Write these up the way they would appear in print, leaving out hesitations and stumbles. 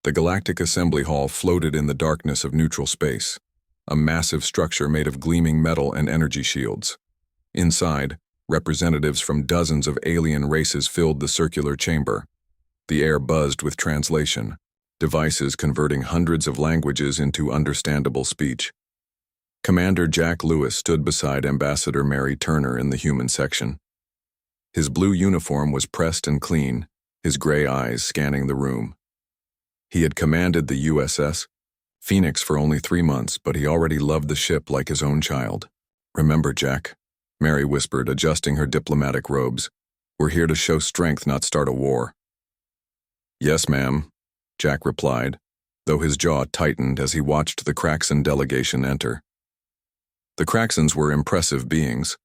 The Galactic Assembly Hall floated in the darkness of neutral space, a massive structure made of gleaming metal and energy shields. Inside, representatives from dozens of alien races filled the circular chamber. The air buzzed with translation, devices converting hundreds of languages into understandable speech. Commander Jack Lewis stood beside Ambassador Mary Turner in the human section. His blue uniform was pressed and clean, his gray eyes scanning the room. He had commanded the USS Phoenix for only 3 months, but he already loved the ship like his own child. "Remember, Jack," Mary whispered, adjusting her diplomatic robes. "We're here to show strength, not start a war." "Yes, ma'am," Jack replied, though his jaw tightened as he watched the Kraxan delegation enter. The Kraxans were impressive beings.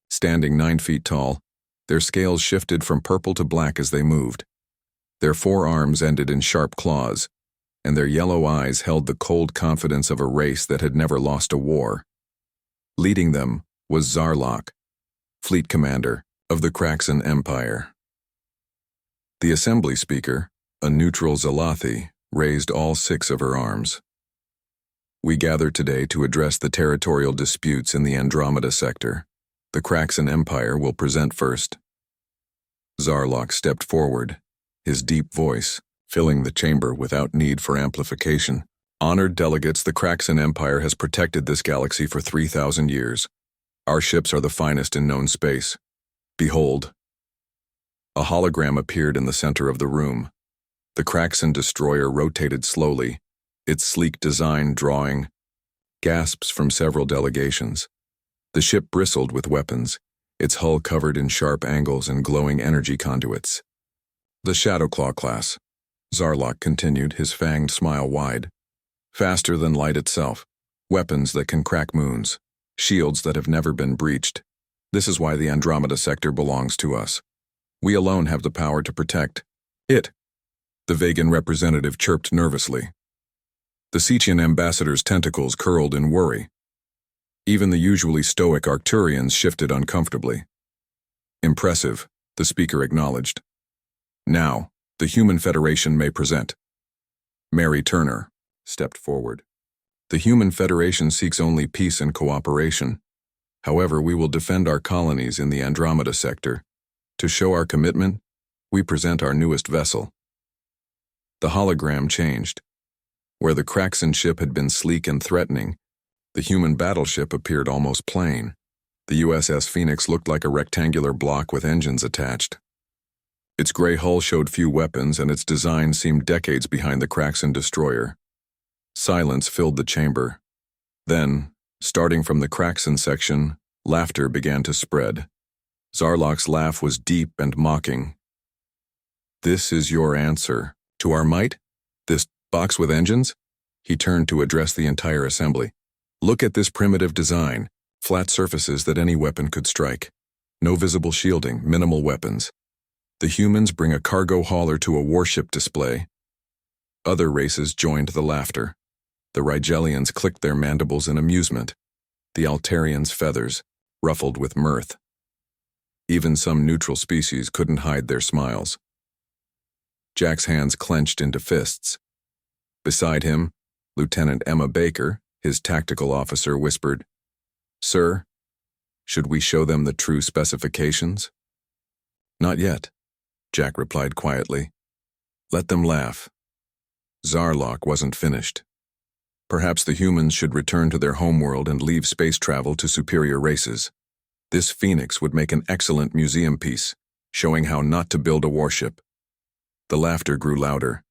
Standing 9 feet tall, their scales shifted from purple to black as they moved. Their forearms ended in sharp claws, and their yellow eyes held the cold confidence of a race that had never lost a war. Leading them was Zarlok, fleet commander of the Kraxan Empire. The assembly speaker, a neutral Zalathi, raised all 6 of her arms. "We gather today to address the territorial disputes in the Andromeda sector. The Kraxan Empire will present first." Zarlok stepped forward, his deep voice filling the chamber without need for amplification. "Honored delegates, the Kraxan Empire has protected this galaxy for 3,000 years. Our ships are the finest in known space. Behold." A hologram appeared in the center of the room. The Kraxan destroyer rotated slowly, its sleek design drawing gasps from several delegations. The ship bristled with weapons, its hull covered in sharp angles and glowing energy conduits. "The Shadowclaw class," Zarlok continued, his fanged smile wide. "Faster than light itself, weapons that can crack moons, shields that have never been breached. This is why the Andromeda sector belongs to us. We alone have the power to protect it." The Vegan representative chirped nervously. The Seachian ambassador's tentacles curled in worry. Even the usually stoic Arcturians shifted uncomfortably. "Impressive," the speaker acknowledged. "Now, the Human Federation may present." Mary Turner stepped forward. "The Human Federation seeks only peace and cooperation. However, we will defend our colonies in the Andromeda sector. To show our commitment, we present our newest vessel." The hologram changed. Where the Kraxan ship had been sleek and threatening, the human battleship appeared almost plain. The USS Phoenix looked like a rectangular block with engines attached. Its gray hull showed few weapons, and its design seemed decades behind the Kraxan destroyer. Silence filled the chamber. Then, starting from the Kraxan section, laughter began to spread. Zarlok's laugh was deep and mocking. "This is your answer to our might? This box with engines?" He turned to address the entire assembly. "Look at this primitive design, flat surfaces that any weapon could strike. No visible shielding, minimal weapons. The humans bring a cargo hauler to a warship display." Other races joined the laughter. The Rigelians clicked their mandibles in amusement. The Altarians' feathers ruffled with mirth. Even some neutral species couldn't hide their smiles. Jack's hands clenched into fists. Beside him, Lieutenant Emma Baker, his tactical officer, whispered, "Sir, should we show them the true specifications?" "Not yet," Jack replied quietly. "Let them laugh." Zarlok wasn't finished. Perhaps the humans should return to their homeworld and leave space travel to superior races. This Phoenix would make an excellent museum piece, showing how not to build a warship. The laughter grew louder.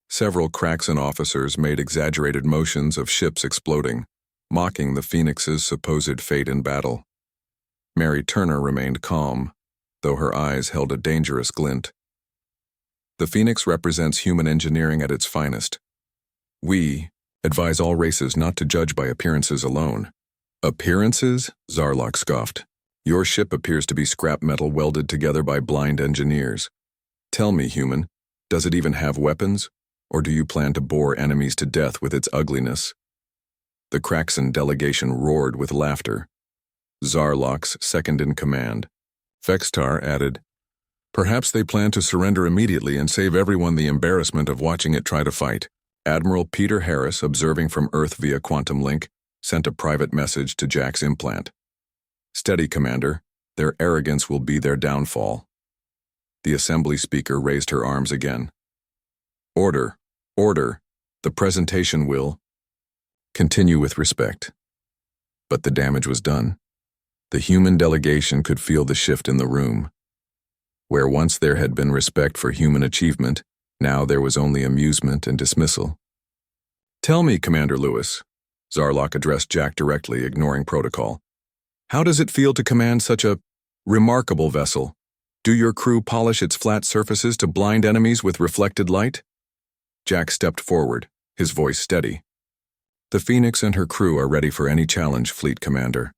Several Kraxan officers made exaggerated motions of ships exploding, mocking the Phoenix's supposed fate in battle. Mary Turner remained calm, though her eyes held a dangerous glint. "The Phoenix represents human engineering at its finest. We advise all races not to judge by appearances alone." "Appearances?" Zarlok scoffed. "Your ship appears to be scrap metal welded together by blind engineers. Tell me, human, does it even have weapons? Or do you plan to bore enemies to death with its ugliness?" The Kraxan delegation roared with laughter. Zarlok's second in command, Fextar, added, Perhaps they plan to surrender immediately and save everyone the embarrassment of watching it try to fight. Admiral Peter Harris, observing from Earth via quantum link, sent a private message to Jack's implant. "Steady, Commander. Their arrogance will be their downfall." The assembly speaker raised her arms again. "Order, order. The presentation will continue with respect." But the damage was done. The human delegation could feel the shift in the room. Where once there had been respect for human achievement, now there was only amusement and dismissal. "Tell me, Commander Lewis," Zarlok addressed Jack directly, ignoring protocol. "How does it feel to command such a remarkable vessel? Do your crew polish its flat surfaces to blind enemies with reflected light?" Jack stepped forward, his voice steady. "The Phoenix and her crew are ready for any challenge, Fleet Commander.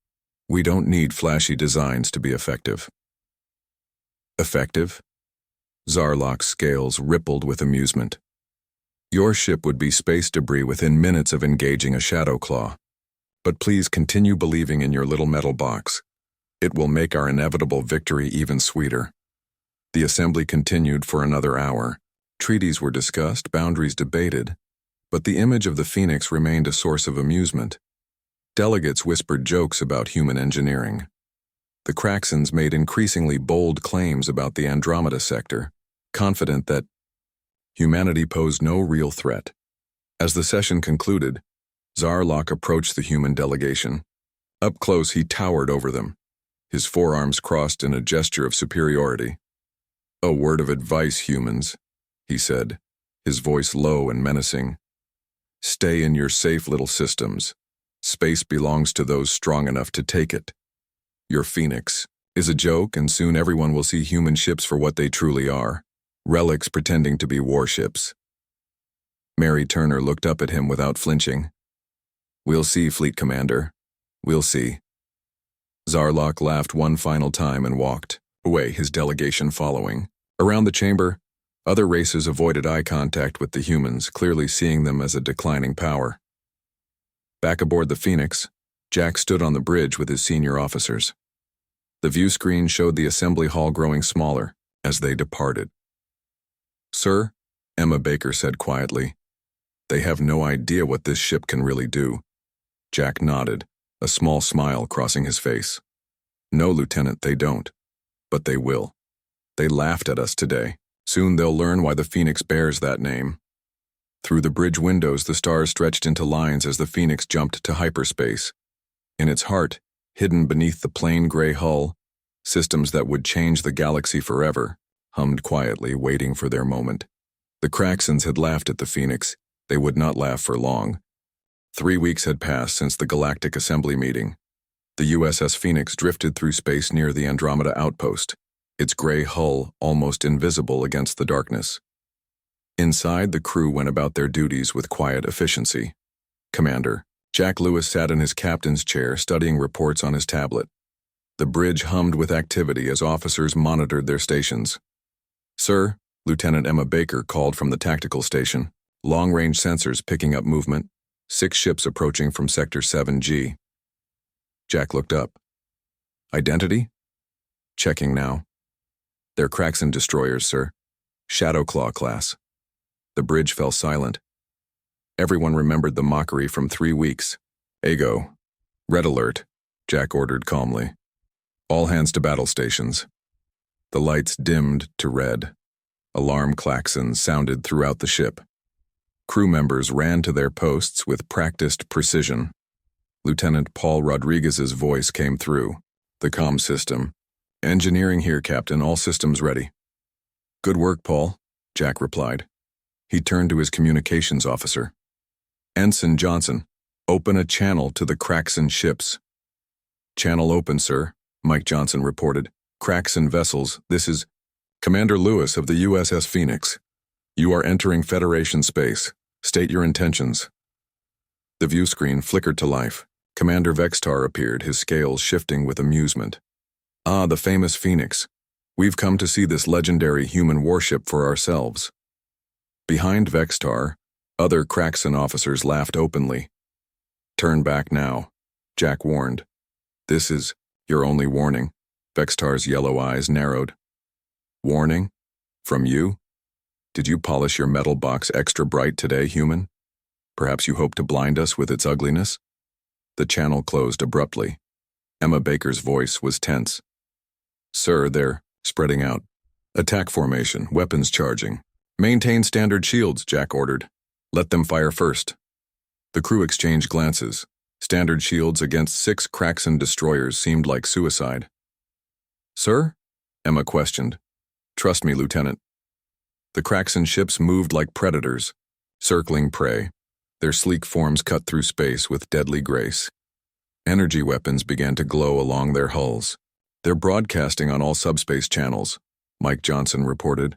We don't need flashy designs to be effective." Effective? Zarlok's scales rippled with amusement. "Your ship would be space debris within minutes of engaging a shadow claw. But please continue believing in your little metal box. It will make our inevitable victory even sweeter." The assembly continued for another hour. Treaties were discussed, boundaries debated, but the image of the Phoenix remained a source of amusement. Delegates whispered jokes about human engineering. The Craxans made increasingly bold claims about the Andromeda sector, confident that humanity posed no real threat. As the session concluded, Zarlok approached the human delegation. Up close, he towered over them, his forearms crossed in a gesture of superiority. "A word of advice, humans," he said, his voice low and menacing. "Stay in your safe little systems. Space belongs to those strong enough to take it. Your Phoenix is a joke, and soon everyone will see human ships for what they truly are, relics pretending to be warships." Mary Turner looked up at him without flinching. "We'll see, Fleet Commander. We'll see." Zarlok laughed one final time and walked away, his delegation following. Around the chamber, other races avoided eye contact with the humans, clearly seeing them as a declining power. Back aboard the Phoenix, Jack stood on the bridge with his senior officers. The view screen showed the assembly hall growing smaller as they departed. "Sir," Emma Baker said quietly, "they have no idea what this ship can really do." Jack nodded, a small smile crossing his face. "No, Lieutenant, they don't. But they will. They laughed at us today. Soon they'll learn why the Phoenix bears that name." Through the bridge windows, the stars stretched into lines as the Phoenix jumped to hyperspace. In its heart, hidden beneath the plain gray hull, systems that would change the galaxy forever hummed quietly, waiting for their moment. The Craxans had laughed at the Phoenix. They would not laugh for long. 3 weeks had passed since the Galactic Assembly meeting. The USS Phoenix drifted through space near the Andromeda outpost, its gray hull almost invisible against the darkness. Inside, the crew went about their duties with quiet efficiency. Commander Jack Lewis sat in his captain's chair, studying reports on his tablet. The bridge hummed with activity as officers monitored their stations. "Sir," Lieutenant Emma Baker called from the tactical station. "Long-range sensors picking up movement. 6 ships approaching from Sector 7G. Jack looked up. "Identity?" "Checking now. They're Craxan destroyers, sir. Shadowclaw class." The bridge fell silent. Everyone remembered the mockery from 3 weeks. "Ego. Red alert," Jack ordered calmly. "All hands to battle stations." The lights dimmed to red. Alarm klaxons sounded throughout the ship. Crew members ran to their posts with practiced precision. Lieutenant Paul Rodriguez's voice came through the comm system. "Engineering here, Captain. All systems ready." "Good work, Paul," Jack replied. He turned to his communications officer. "Ensign Johnson, open a channel to the Craxan ships." "Channel open, sir," Mike Johnson reported. "Craxan vessels, this is Commander Lewis of the USS Phoenix. You are entering Federation space. State your intentions." The view screen flickered to life. Commander Vextar appeared, his scales shifting with amusement. "Ah, the famous Phoenix. We've come to see this legendary human warship for ourselves." Behind Vextar, other Craxan officers laughed openly. "Turn back now," Jack warned. "This is your only warning." Vextar's yellow eyes narrowed. Warning? From you? Did you polish your metal box extra bright today, human? Perhaps you hope to blind us with its ugliness? The channel closed abruptly. Emma Baker's voice was tense. Sir, they're spreading out. Attack formation, weapons charging. Maintain standard shields, Jack ordered. Let them fire first. The crew exchanged glances. Standard shields against 6 Kraxan destroyers seemed like suicide. Sir? Emma questioned. Trust me, Lieutenant. The Kraxan ships moved like predators, circling prey, their sleek forms cut through space with deadly grace. Energy weapons began to glow along their hulls. They're broadcasting on all subspace channels, Mike Johnson reported.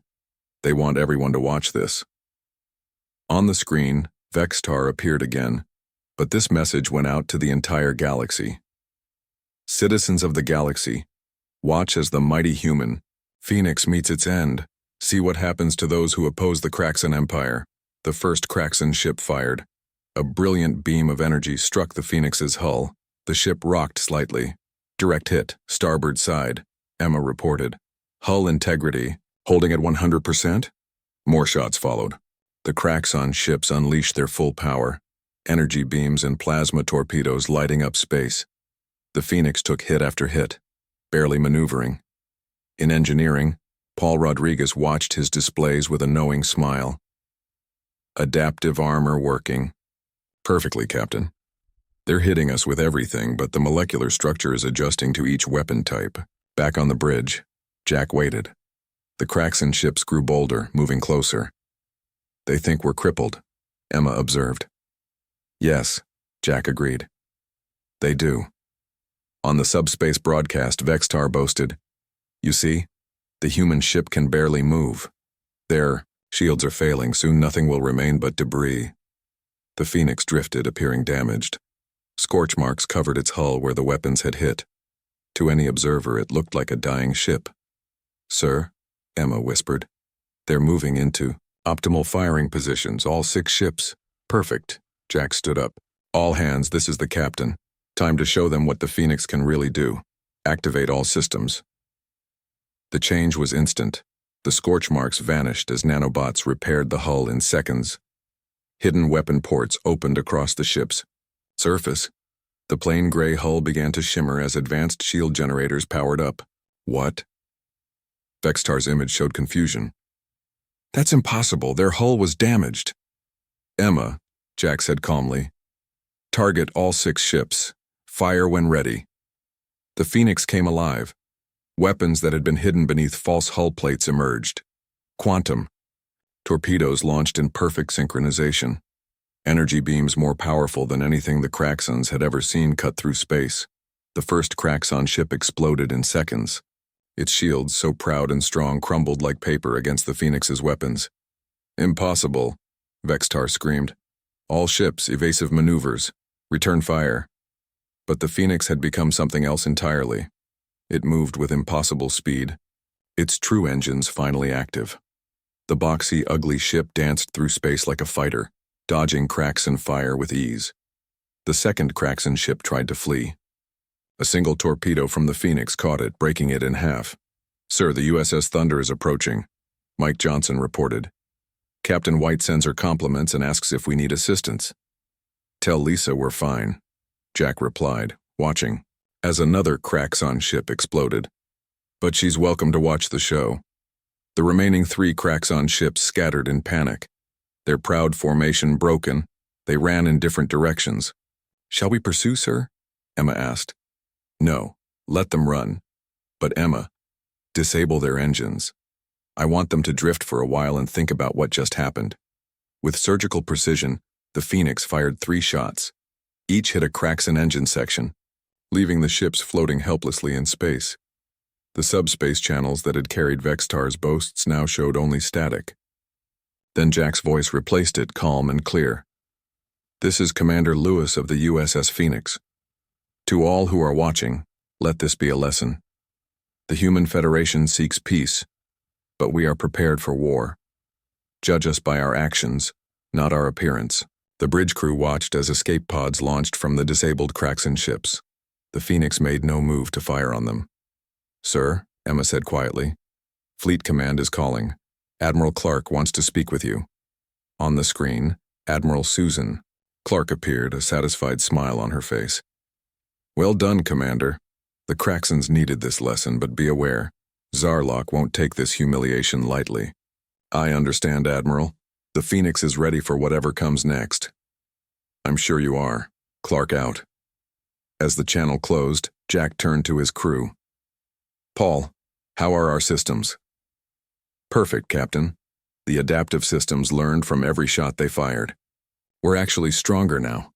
They want everyone to watch this. On the screen, Vextar appeared again, but this message went out to the entire galaxy. Citizens of the galaxy, watch as the mighty human, Phoenix, meets its end. See what happens to those who oppose the Kraxan Empire. The first Kraxan ship fired. A brilliant beam of energy struck the Phoenix's hull. The ship rocked slightly. Direct hit, starboard side, Emma reported. Hull integrity, holding at 100%? More shots followed. The Kraxan ships unleashed their full power, energy beams and plasma torpedoes lighting up space. The Phoenix took hit after hit, barely maneuvering. In engineering, Paul Rodriguez watched his displays with a knowing smile. Adaptive armor working. Perfectly, Captain. They're hitting us with everything, but the molecular structure is adjusting to each weapon type. Back on the bridge, Jack waited. The Kraxan ships grew bolder, moving closer. They think we're crippled, Emma observed. Yes, Jack agreed. They do. On the subspace broadcast, Vextar boasted, You see, the human ship can barely move. Their shields are failing, soon nothing will remain but debris. The Phoenix drifted, appearing damaged. Scorch marks covered its hull where the weapons had hit. To any observer, it looked like a dying ship. Sir, Emma whispered, they're moving into optimal firing positions, all 6 ships. Perfect. Jack stood up. All hands, this is the captain. Time to show them what the Phoenix can really do. Activate all systems. The change was instant. The scorch marks vanished as nanobots repaired the hull in seconds. Hidden weapon ports opened across the ship's surface. The plain gray hull began to shimmer as advanced shield generators powered up. What? Vextar's image showed confusion. That's impossible. Their hull was damaged. Emma, Jack said calmly. Target all 6 ships. Fire when ready. The Phoenix came alive. Weapons that had been hidden beneath false hull plates emerged. Quantum. Torpedoes launched in perfect synchronization. Energy beams more powerful than anything the Kraxans had ever seen cut through space. The first Kraxan ship exploded in seconds. Its shields, so proud and strong, crumbled like paper against the Phoenix's weapons. Impossible, Vextar screamed. All ships, evasive maneuvers. Return fire. But the Phoenix had become something else entirely. It moved with impossible speed, its true engines finally active. The boxy, ugly ship danced through space like a fighter, dodging Kraxan fire with ease. The second Kraxan ship tried to flee. A single torpedo from the Phoenix caught it, breaking it in half. Sir, the USS Thunder is approaching, Mike Johnson reported. Captain White sends her compliments and asks if we need assistance. Tell Lisa we're fine, Jack replied, watching, as another Kraxan ship exploded. But she's welcome to watch the show. The remaining 3 Kraxan ships scattered in panic. Their proud formation broken, they ran in different directions. Shall we pursue, sir? Emma asked. No, let them run. But Emma, disable their engines. I want them to drift for a while and think about what just happened. With surgical precision, the Phoenix fired 3 shots. Each hit a Kraxan engine section, leaving the ships floating helplessly in space. The subspace channels that had carried Vextar's boasts now showed only static. Then Jack's voice replaced it, calm and clear. This is Commander Lewis of the USS Phoenix. To all who are watching, let this be a lesson. The Human Federation seeks peace, but we are prepared for war. Judge us by our actions, not our appearance. The bridge crew watched as escape pods launched from the disabled Kraxan ships. The Phoenix made no move to fire on them. Sir, Emma said quietly, Fleet Command is calling. Admiral Clark wants to speak with you. On the screen, Admiral Susan. Clark appeared, a satisfied smile on her face. Well done, Commander. The Kraxans needed this lesson, but be aware, Zarlok won't take this humiliation lightly. I understand, Admiral. The Phoenix is ready for whatever comes next. I'm sure you are. Clark out. As the channel closed, Jack turned to his crew. Paul, how are our systems? Perfect, Captain. The adaptive systems learned from every shot they fired. We're actually stronger now.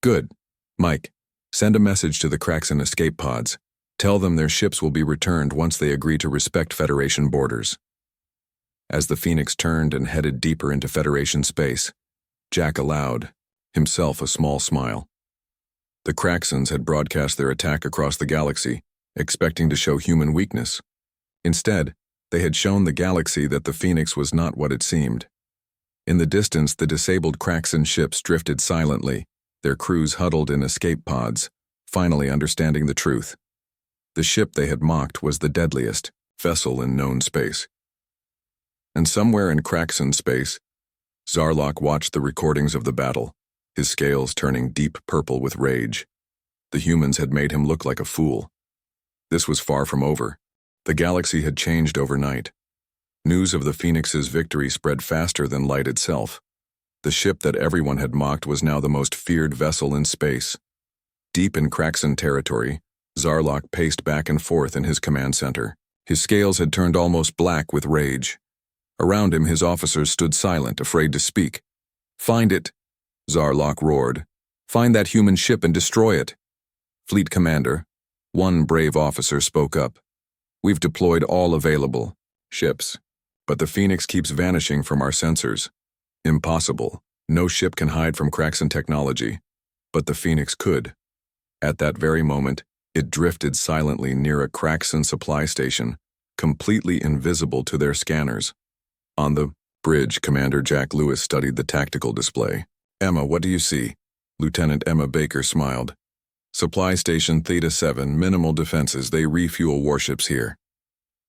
Good. Mike, send a message to the Kraxan escape pods. Tell them their ships will be returned once they agree to respect Federation borders. As the Phoenix turned and headed deeper into Federation space, Jack allowed, himself a small smile. The Kraxans had broadcast their attack across the galaxy, expecting to show human weakness. Instead, they had shown the galaxy that the Phoenix was not what it seemed. In the distance, the disabled Kraxan ships drifted silently, their crews huddled in escape pods, finally understanding the truth. The ship they had mocked was the deadliest vessel in known space. And somewhere in Kraxan space, Zarlok watched the recordings of the battle, his scales turning deep purple with rage. The humans had made him look like a fool. This was far from over. The galaxy had changed overnight. News of the Phoenix's victory spread faster than light itself. The ship that everyone had mocked was now the most feared vessel in space. Deep in Kraxan territory, Zarlok paced back and forth in his command center. His scales had turned almost black with rage. Around him, his officers stood silent, afraid to speak. Find it, Zarlok roared. Find that human ship and destroy it. Fleet Commander, one brave officer spoke up. We've deployed all available ships, but the Phoenix keeps vanishing from our sensors. Impossible. No ship can hide from Kraxan technology, but the Phoenix could. At that very moment, it drifted silently near a Kraxan supply station, completely invisible to their scanners. On the bridge, Commander Jack Lewis studied the tactical display. Emma, what do you see? Lieutenant Emma Baker smiled. Supply Station Theta 7, minimal defenses, they refuel warships here.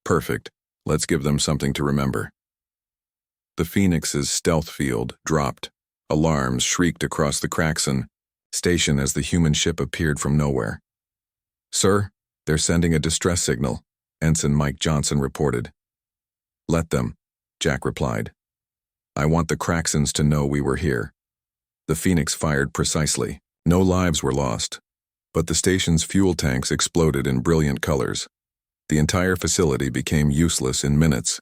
Perfect. Let's give them something to remember. The Phoenix's stealth field dropped. Alarms shrieked across the Kraxan station as the human ship appeared from nowhere. Sir, they're sending a distress signal, Ensign Mike Johnson reported. Let them, Jack replied. I want the Kraxans to know we were here. The Phoenix fired precisely. No lives were lost, but the station's fuel tanks exploded in brilliant colors. The entire facility became useless in minutes.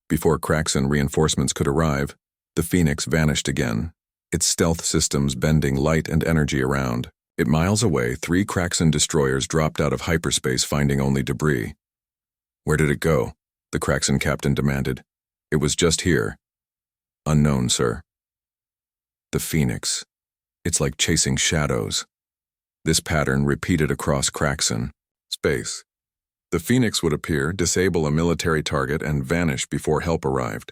Before Kraxan reinforcements could arrive, the Phoenix vanished again, its stealth systems bending light and energy around. At miles away, 3 Kraxan destroyers dropped out of hyperspace, finding only debris. Where did it go? The Kraxan captain demanded. It was just here. Unknown, sir. The Phoenix. It's like chasing shadows. This pattern repeated across Kraxan space. The Phoenix would appear, disable a military target, and vanish before help arrived.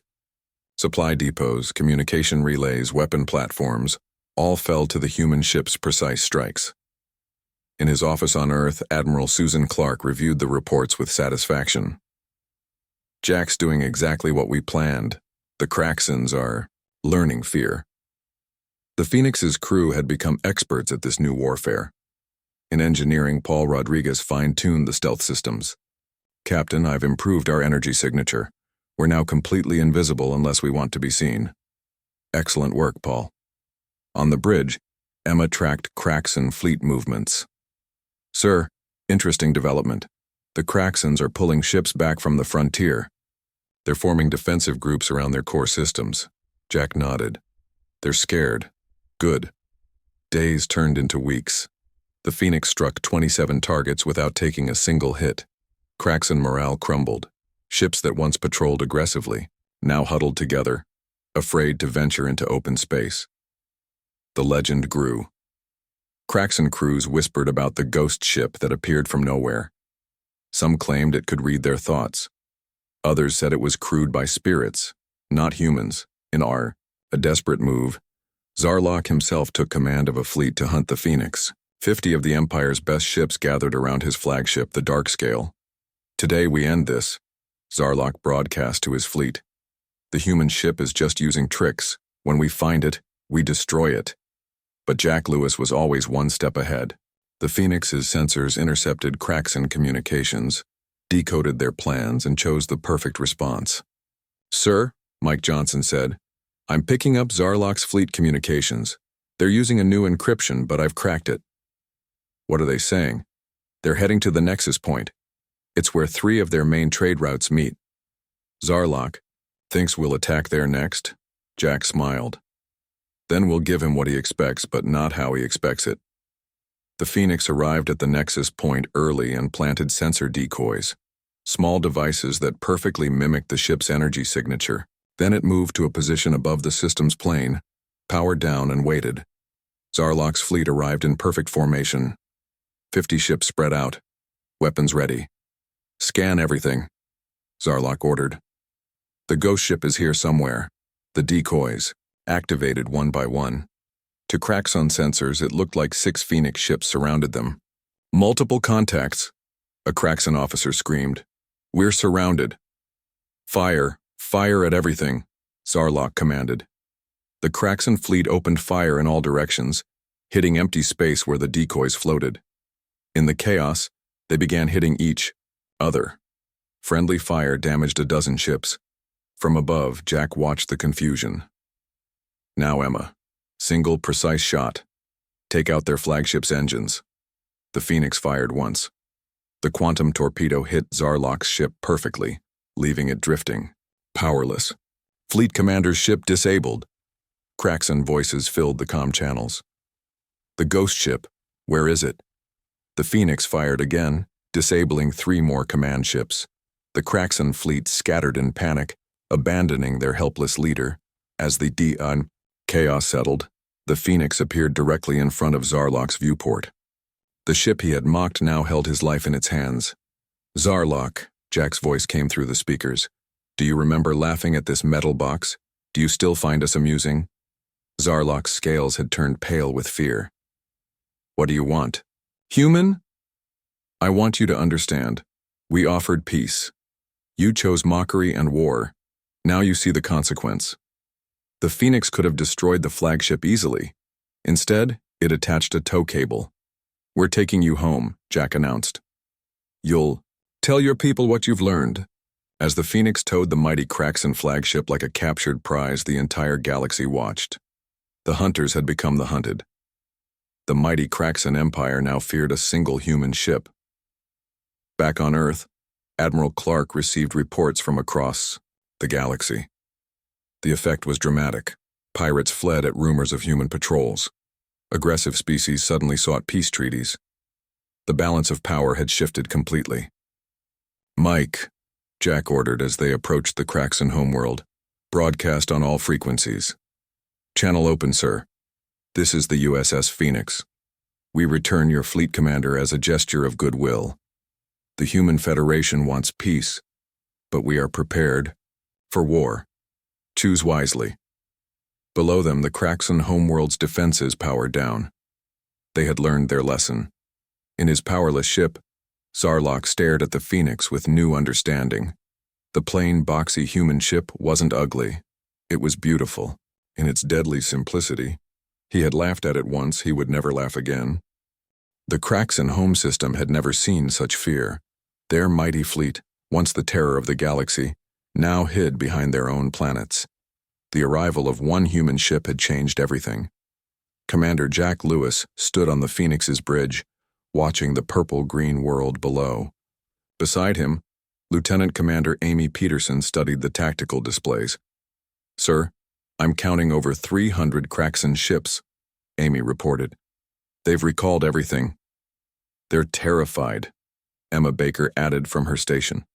Supply depots, communication relays, weapon platforms, all fell to the human ship's precise strikes. In his office on Earth, Admiral Susan Clark reviewed the reports with satisfaction. Jack's doing exactly what we planned. The Kraxans are learning fear. The Phoenix's crew had become experts at this new warfare. In engineering, Paul Rodriguez fine-tuned the stealth systems. Captain, I've improved our energy signature. We're now completely invisible unless we want to be seen. Excellent work, Paul. On the bridge, Emma tracked Kraxan fleet movements. Sir, interesting development. The Kraxans are pulling ships back from the frontier. They're forming defensive groups around their core systems. Jack nodded. They're scared. Good. Days turned into weeks. The Phoenix struck 27 targets without taking a single hit. Kraxan morale crumbled. Ships that once patrolled aggressively, now huddled together, afraid to venture into open space. The legend grew. Kraxan crews whispered about the ghost ship that appeared from nowhere. Some claimed it could read their thoughts. Others said it was crewed by spirits, not humans. In a desperate move, Zarlok himself took command of a fleet to hunt the Phoenix. 50 of the Empire's best ships gathered around his flagship, the Darkscale. Today we end this, Zarlok broadcast to his fleet. "The human ship is just using tricks. When we find it, we destroy it." But Jack Lewis was always one step ahead. The Phoenix's sensors intercepted cracks in communications, decoded their plans, and chose the perfect response. "Sir," Mike Johnson said, "I'm picking up Zarlok's fleet communications. They're using a new encryption, but I've cracked it." "What are they saying?" "They're heading to the nexus point. It's where 3 of their main trade routes meet." "Zarlok thinks we'll attack there next?" Jack smiled. "Then we'll give him what he expects, but not how he expects it." The Phoenix arrived at the nexus point early and planted sensor decoys, small devices that perfectly mimicked the ship's energy signature. Then it moved to a position above the system's plane, powered down and waited. Zarlok's fleet arrived in perfect formation. 50 ships spread out, weapons ready. "Scan everything," Zarlok ordered. "The ghost ship is here somewhere." The decoys, activated one by one. To cracks on sensors, it looked like 6 Phoenix ships surrounded them. "Multiple contacts," a Kraxan officer screamed. "We're surrounded." "Fire! Fire at everything," Zarlok commanded. The Kraxan fleet opened fire in all directions, hitting empty space where the decoys floated. In the chaos, they began hitting each other. Friendly fire damaged a dozen ships. From above, Jack watched the confusion. "Now, Emma. Single, precise shot. Take out their flagship's engines." The Phoenix fired once. The quantum torpedo hit Zarlok's ship perfectly, leaving it drifting, powerless. "Fleet commander's ship disabled." Kraxan voices filled the comm channels. "The ghost ship, where is it?" The Phoenix fired again, disabling 3 more command ships. The Kraxan fleet scattered in panic, abandoning their helpless leader. As the chaos settled, the Phoenix appeared directly in front of Zarlok's viewport. The ship he had mocked now held his life in its hands. "Zarlok," Jack's voice came through the speakers. "Do you remember laughing at this metal box? Do you still find us amusing?" Zarlok's scales had turned pale with fear. "What do you want?" "Human?" "I want you to understand. We offered peace. You chose mockery and war. Now you see the consequence." The Phoenix could have destroyed the flagship easily. Instead, it attached a tow cable. "We're taking you home," Jack announced. "You'll tell your people what you've learned." As the Phoenix towed the mighty Kraxan flagship like a captured prize, the entire galaxy watched. The hunters had become the hunted. The mighty Kraxan Empire now feared a single human ship. Back on Earth, Admiral Clark received reports from across the galaxy. The effect was dramatic. Pirates fled at rumors of human patrols. Aggressive species suddenly sought peace treaties. The balance of power had shifted completely. "Mike," Jack ordered as they approached the Kraxan homeworld, "broadcast on all frequencies." "Channel open, sir. This is the USS Phoenix. We return your fleet commander as a gesture of goodwill. The Human Federation wants peace, but we are prepared for war. Choose wisely." Below them, the Kraxan homeworld's defenses powered down. They had learned their lesson. In his powerless ship, Zarlok stared at the Phoenix with new understanding. The plain, boxy human ship wasn't ugly. It was beautiful, in its deadly simplicity. He had laughed at it once, he would never laugh again. The Kraxan home system had never seen such fear. Their mighty fleet, once the terror of the galaxy, now hid behind their own planets. The arrival of one human ship had changed everything. Commander Jack Lewis stood on the Phoenix's bridge, watching the purple-green world below. Beside him, Lieutenant Commander Amy Peterson studied the tactical displays. "Sir, I'm counting over 300 Kraxan ships," Amy reported. "They've recalled everything." "They're terrified," Emma Baker added from her station.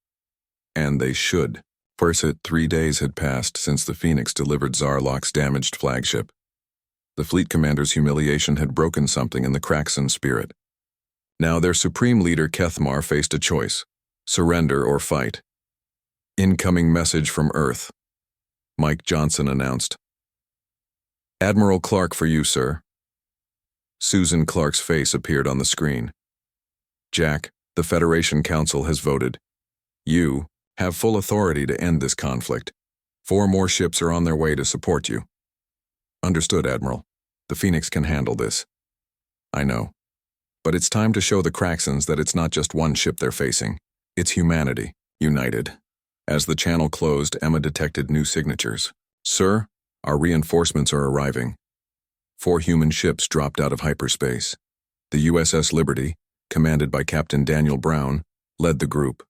"And they should." First, 3 days had passed since the Phoenix delivered Zarlok's damaged flagship. The fleet commander's humiliation had broken something in the Kraxan spirit. Now their supreme leader Kethmar faced a choice: surrender or fight. "Incoming message from Earth," Mike Johnson announced. "Admiral Clark for you, sir." Susan Clark's face appeared on the screen. "Jack, the Federation Council has voted. You Have full authority to end this conflict. 4 more ships are on their way to support you. Understood, Admiral. The Phoenix can handle this. I know. But it's time to show the Craxans that it's not just one ship they're facing. It's humanity, united. As the channel closed, Emma detected new signatures. Sir, our reinforcements are arriving. 4 human ships dropped out of hyperspace. The USS Liberty, commanded by Captain Daniel Brown, led the group.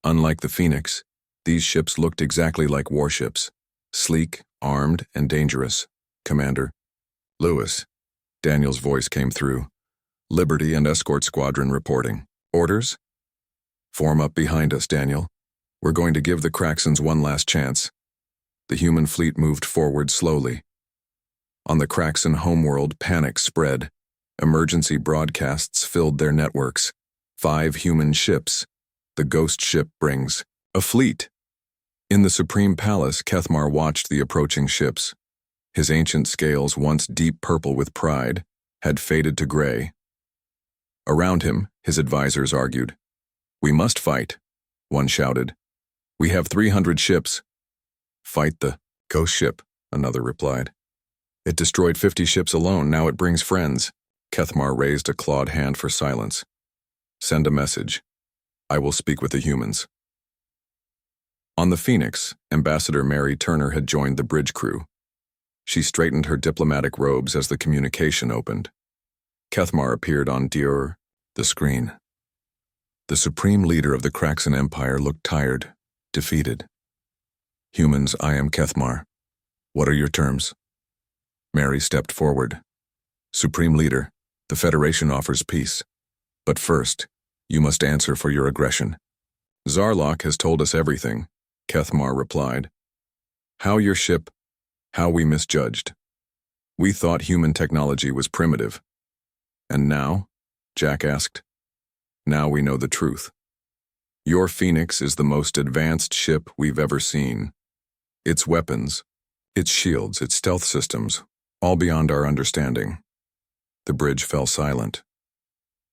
Unlike the Phoenix, these ships looked exactly like warships. Sleek, armed, and dangerous. Commander. Lewis. Daniel's voice came through. Liberty and Escort Squadron reporting. Orders? Form up behind us, Daniel. We're going to give the Craxans one last chance. The human fleet moved forward slowly. On the Craxan homeworld, panic spread. Emergency broadcasts filled their networks. 5 human ships. The ghost ship brings a fleet. In the Supreme Palace, Kethmar watched the approaching ships. His ancient scales, once deep purple with pride, had faded to gray. Around him, his advisors argued. We must fight, one shouted. We have 300 ships. Fight the ghost ship, another replied. It destroyed 50 ships alone, now it brings friends. Kethmar raised a clawed hand for silence. Send a message. I will speak with the humans. On the Phoenix, Ambassador Mary Turner had joined the bridge crew. She straightened her diplomatic robes as the communication opened. Kethmar appeared on the screen. The supreme leader of the Craxan Empire looked tired, defeated. Humans, I am Kethmar. What are your terms? Mary stepped forward. Supreme Leader, the Federation offers peace. But first, you must answer for your aggression. Zarlok has told us everything, Kethmar replied. How your ship, how we misjudged. We thought human technology was primitive. And now? Jack asked. Now we know the truth. Your Phoenix is the most advanced ship we've ever seen. Its weapons, its shields, its stealth systems, all beyond our understanding. The bridge fell silent.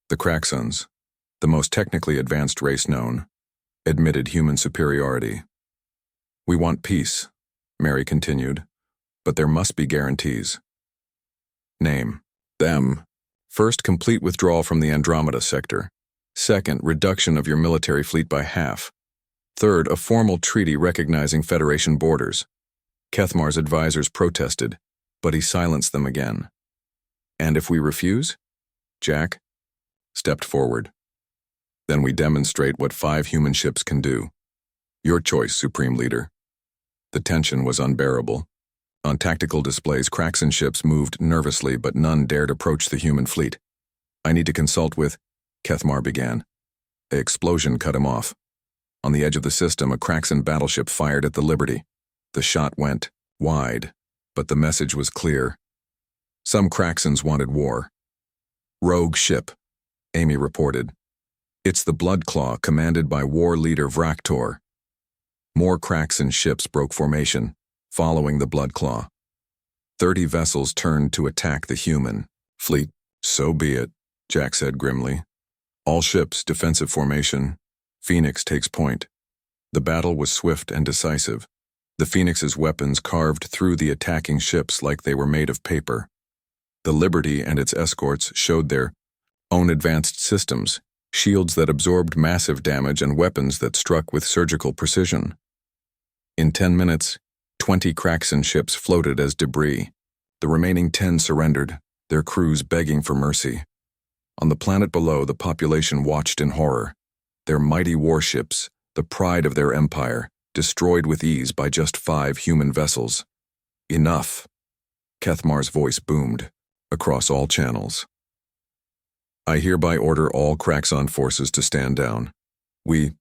The Craxans, the most technically advanced race known, admitted human superiority. We want peace, Mary continued, but there must be guarantees. Name. Them. First, complete withdrawal from the Andromeda sector. Second, reduction of your military fleet by half. Third, a formal treaty recognizing Federation borders. Kethmar's advisors protested, but he silenced them again. And if we refuse? Jack stepped forward. Then we demonstrate what 5 human ships can do. Your choice, Supreme Leader. The tension was unbearable. On tactical displays, Craxan ships moved nervously, but none dared approach the human fleet. I need to consult with, Kethmar began. An explosion cut him off. On the edge of the system, a Craxan battleship fired at the Liberty. The shot went wide, but the message was clear. Some Craxans wanted war. Rogue ship, Amy reported. It's the Bloodclaw, commanded by war leader Vraktor. More Craxan ships broke formation, following the Bloodclaw. 30 vessels turned to attack the human fleet. So be it, Jack said grimly. All ships, defensive formation. Phoenix takes point. The battle was swift and decisive. The Phoenix's weapons carved through the attacking ships like they were made of paper. The Liberty and its escorts showed their own advanced systems, shields that absorbed massive damage and weapons that struck with surgical precision. In 10 minutes, 20 Craxan ships floated as debris. The remaining 10 surrendered, their crews begging for mercy. On the planet below, the population watched in horror. Their mighty warships, the pride of their empire, destroyed with ease by just 5 human vessels. Enough. Kethmar's voice boomed across all channels. I hereby order all Craxan forces to stand down. We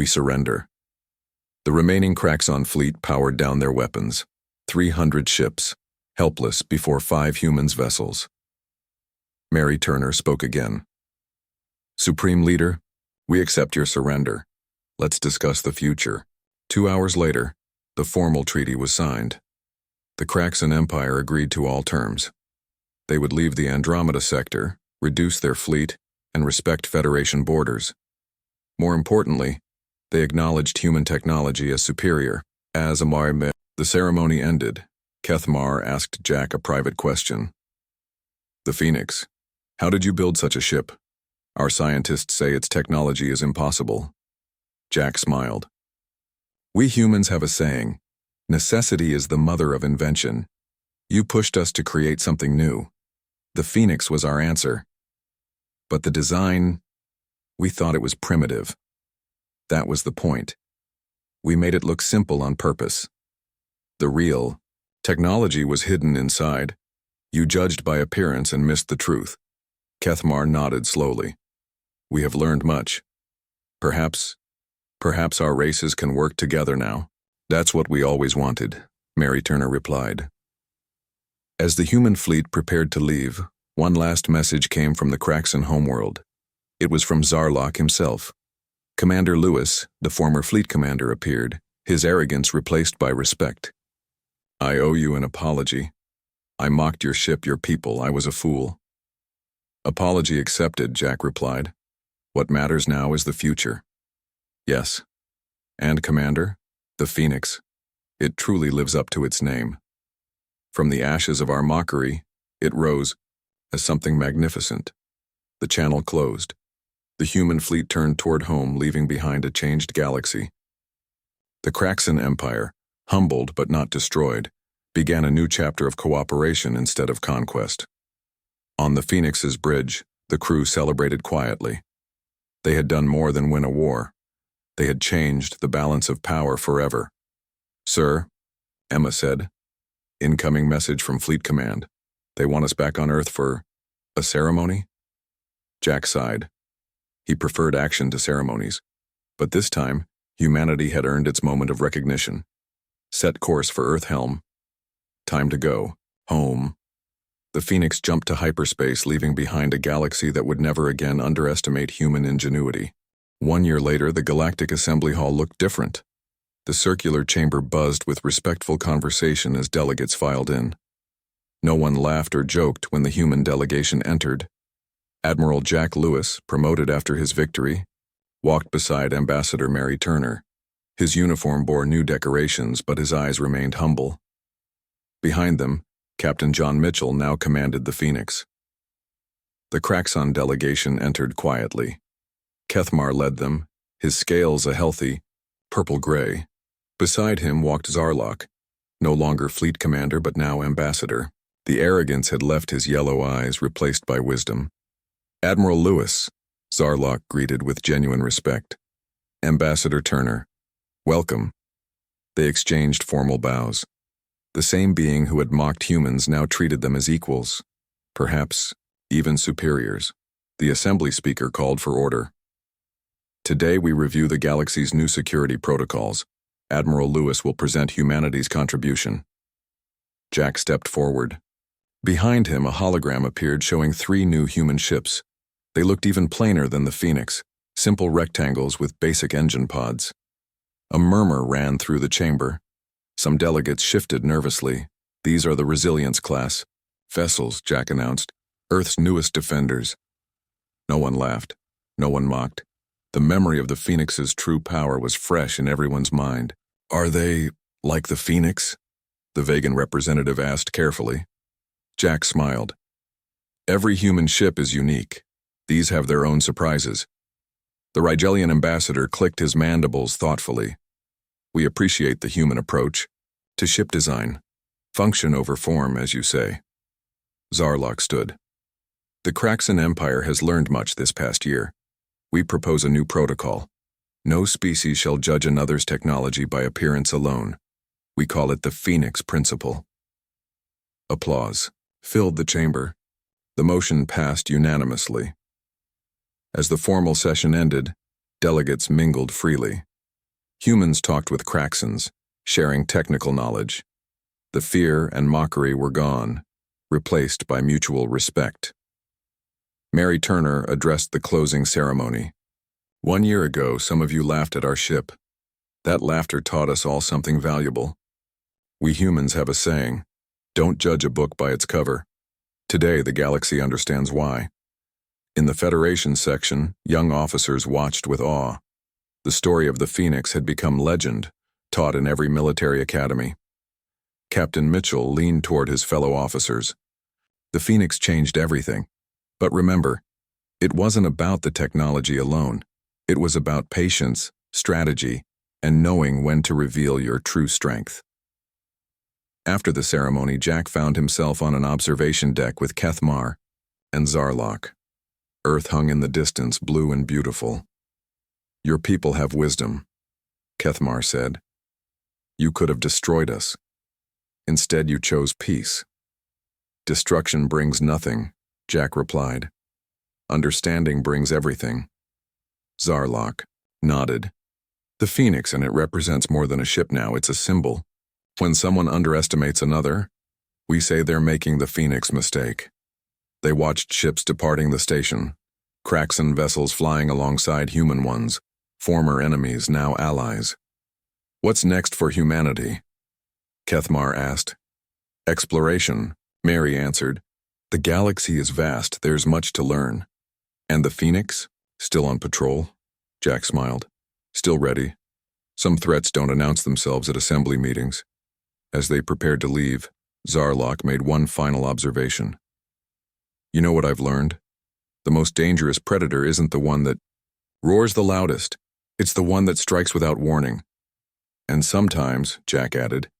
surrender. The remaining Craxan fleet powered down their weapons. 300 ships, helpless before 5 humans' vessels. Mary Turner spoke again. Supreme Leader, we accept your surrender. Let's discuss the future. 2 hours later, the formal treaty was signed. The Craxan Empire agreed to all terms. They would leave the Andromeda sector, reduce their fleet, and respect Federation borders. More importantly, They acknowledged human technology as superior. As the ceremony ended, Kethmar asked Jack a private question. "The Phoenix. How did you build such a ship? Our scientists say its technology is impossible." Jack smiled. "We humans have a saying, necessity is the mother of invention. You pushed us to create something new. The Phoenix was our answer. But the design, we thought it was primitive. That was the point. We made it look simple on purpose. The real technology was hidden inside. You judged by appearance and missed the truth." Kethmar nodded slowly. "We have learned much. Perhaps our races can work together now." "That's what we always wanted," Mary Turner replied. As the human fleet prepared to leave, one last message came from the Kraxan homeworld. It was from Zarlok himself. Commander Lewis, the former fleet commander, appeared, his arrogance replaced by respect. "I owe you an apology. I mocked your ship, your people. I was a fool." "Apology accepted," Jack replied. "What matters now is the future." "Yes. And, Commander, the Phoenix. It truly lives up to its name. From the ashes of our mockery, it rose as something magnificent." The channel closed. The human fleet turned toward home, leaving behind a changed galaxy. The Kraxan Empire, humbled but not destroyed, began a new chapter of cooperation instead of conquest. On the Phoenix's bridge, the crew celebrated quietly. They had done more than win a war. They had changed the balance of power forever. "Sir," Emma said, "incoming message from Fleet Command. They want us back on Earth for a ceremony?" Jack sighed. He preferred action to ceremonies. But this time, humanity had earned its moment of recognition. Set course for Earth Helm. Time to go. Home. The Phoenix jumped to hyperspace, leaving behind a galaxy that would never again underestimate human ingenuity. 1 year later, the Galactic Assembly Hall looked different. The circular chamber buzzed with respectful conversation as delegates filed in. No one laughed or joked when the human delegation entered. Admiral Jack Lewis, promoted after his victory, walked beside Ambassador Mary Turner. His uniform bore new decorations, but his eyes remained humble. Behind them, Captain John Mitchell now commanded the Phoenix. The Kraxan delegation entered quietly. Kethmar led them, his scales a healthy purple-gray. Beside him walked Zarlok, no longer fleet commander but now ambassador. The arrogance had left his yellow eyes, replaced by wisdom. "Admiral Lewis," Zarlok greeted with genuine respect. "Ambassador Turner, welcome." They exchanged formal bows. The same being who had mocked humans now treated them as equals, perhaps even superiors. The assembly speaker called for order. "Today we review the galaxy's new security protocols. Admiral Lewis will present humanity's contribution." Jack stepped forward. Behind him, a hologram appeared showing 3 new human ships. They looked even plainer than the Phoenix, simple rectangles with basic engine pods. A murmur ran through the chamber. Some delegates shifted nervously. "These are the Resilience class vessels," Jack announced. "Earth's newest defenders." No one laughed. No one mocked. The memory of the Phoenix's true power was fresh in everyone's mind. "Are they like the Phoenix?" the Vegan representative asked carefully. Jack smiled. "Every human ship is unique. These have their own surprises." The Rigelian ambassador clicked his mandibles thoughtfully. "We appreciate the human approach to ship design. Function over form, as you say." Zarlok stood. "The Kraxan Empire has learned much this past year. We propose a new protocol. No species shall judge another's technology by appearance alone. We call it the Phoenix Principle." Applause filled the chamber. The motion passed unanimously. As the formal session ended, delegates mingled freely. Humans talked with Kraxans, sharing technical knowledge. The fear and mockery were gone, replaced by mutual respect. Mary Turner addressed the closing ceremony. "1 year ago, some of you laughed at our ship. That laughter taught us all something valuable. We humans have a saying, don't judge a book by its cover. Today, the galaxy understands why." In the Federation section, young officers watched with awe. The story of the Phoenix had become legend, taught in every military academy. Captain Mitchell leaned toward his fellow officers. The Phoenix changed everything. But remember, it wasn't about the technology alone. It was about patience, strategy, and knowing when to reveal your true strength. After the ceremony, Jack found himself on an observation deck with Kethmar and Zarlok. Earth hung in the distance, blue and beautiful. "Your people have wisdom," Kethmar said. "You could have destroyed us. Instead, you chose peace." "Destruction brings nothing," Jack replied. "Understanding brings everything." Zarlok nodded. "The Phoenix, and it represents more than a ship now, it's a symbol. When someone underestimates another, we say they're making the Phoenix mistake." They watched ships departing the station, Kraxan vessels flying alongside human ones, former enemies, now allies. "What's next for humanity?" Kethmar asked. "Exploration," Mary answered. "The galaxy is vast, there's much to learn." "And the Phoenix? Still on patrol?" Jack smiled. "Still ready. Some threats don't announce themselves at assembly meetings." As they prepared to leave, Zarlok made one final observation. "You know what I've learned? The most dangerous predator isn't the one that roars the loudest. It's the one that strikes without warning. And sometimes," Jack added,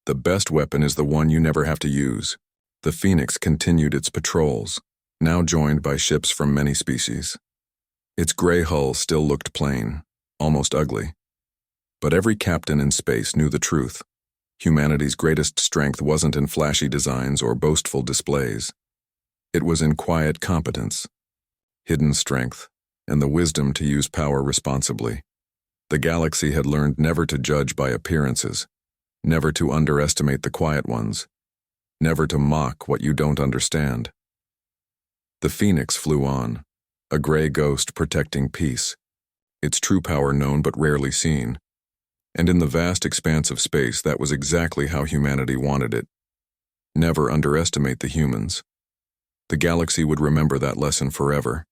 "the best weapon is the one you never have to use." The Phoenix continued its patrols, now joined by ships from many species. Its gray hull still looked plain, almost ugly. But every captain in space knew the truth. Humanity's greatest strength wasn't in flashy designs or boastful displays. It was in quiet competence, hidden strength, and the wisdom to use power responsibly. The galaxy had learned never to judge by appearances, never to underestimate the quiet ones, never to mock what you don't understand. The Phoenix flew on, a gray ghost protecting peace, its true power known but rarely seen. And in the vast expanse of space, that was exactly how humanity wanted it. Never underestimate the humans. The galaxy would remember that lesson forever.